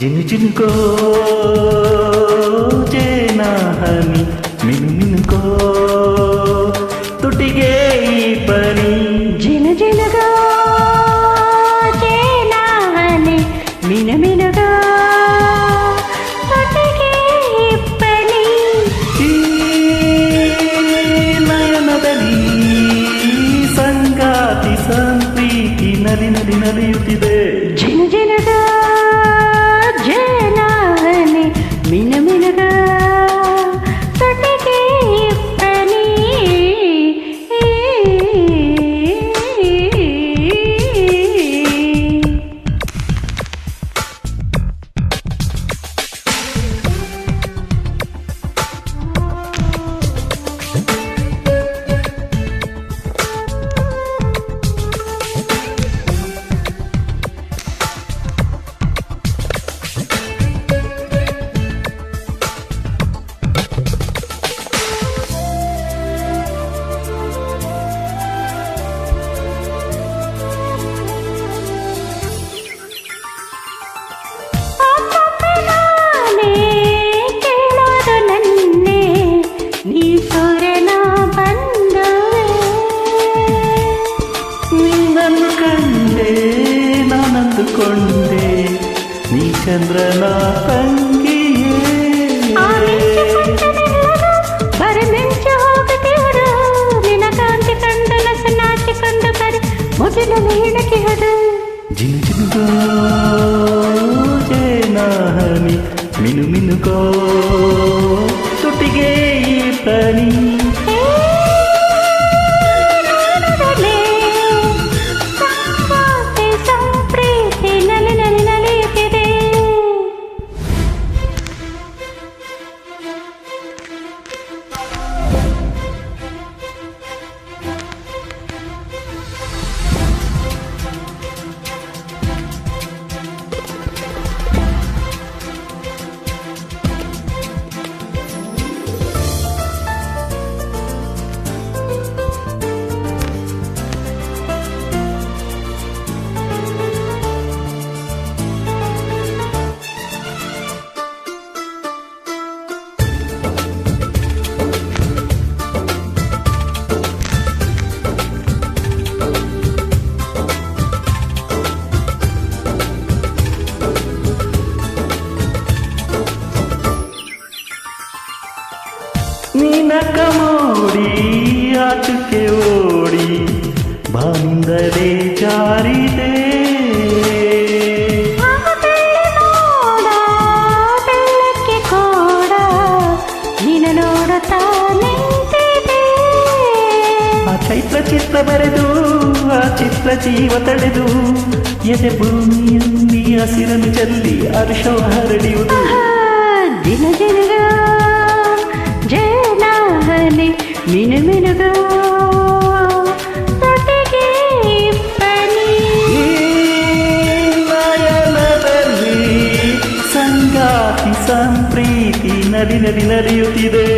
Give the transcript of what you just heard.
జినుజినుకో జేనా హని మినుమినుకో ತುಟಿಗೆ ಈ ಪನಿ ಜಿನುಜಿನುಗೋ ಜೇನಾ ಹನಿ ಮಿನುಮಿನುಗೋ ತುಟಿಗೆ ಈ ಪನಿ ಈ ನಯನದಲ್ಲಿ ಸಂಗಾತಿ ಸಂಪ್ರೀತಿ ನಲಿ ನಲಿ ನಲಿಯುತ್ತಿದೆ ಜಿನುಜಿನುಗೋ ಜೇನಾ ಹನಿ ಮಿನುಮಿನುಗೋ ತುಟಿಗೆ ಈ ಪನಿ ನಿನ್ನನ್ನು ಕಂಡೆ ನಾನಂದುಕೊಂಡೆ ನೀ ಚಂದ್ರನ ತಂಗಿಯೇ ಬರಮಿಂಚು ಹೋಗತಿಹುದು ನಿನ ಕಾಂತಿ ಕಂಡು ನಸು ನಾಚಿಕೊಂಡು ಬರಿ ಮುಗಿಲಲ್ಲಿ ಹಿಣಕಿಹುದು ಜಿನು ಜಿನುಗೋ ಜೇನಾ ಹನಿ ಮಿನು ಮಿನುಗೋ ತುಟಿಗೆ ಈ ಪನಿ ಸಂಪ್ರೀತಿ ನಲಿ ನಲಿ ನಲಿಯುತ್ತಿದೆ ನಿನಕ ಮೋಡಿ ಆಚುಕೆ ಓಡಿ ಬಾನಿಂದಲೇ ಜಾರಿದೆ ಬೆಳ್ಳಕ್ಕೆ ಕೋಡ ನಿನ ನೋಡುತ್ತಾ ನಿಂತಿದೆ ಆ ಚೈತ್ರ ಚಿತ್ರ ಬರೆದು ಆ ಚಿತ್ರ ಜೀವ ತಳೆದು ಎದೆ ಭೂಮಿಯಲ್ಲಿ ಹಸಿರನ್ನು ಚೆಲ್ಲಿ ಹರ್ಷವ ಹರಡಿಯುವುದು ದಿನ ದಿನಗ ಜೇನಾ ಹನಿ ಮಿನು ಮಿನುಗೋ ತುಟಿಗೆ ಪನಿ ನಯನದಲ್ಲಿ ಸಂಗಾತಿ ಸಂಪ್ರೀತಿ ನಲಿ ನಲಿ ನಲಿಯುತ್ತಿದೆ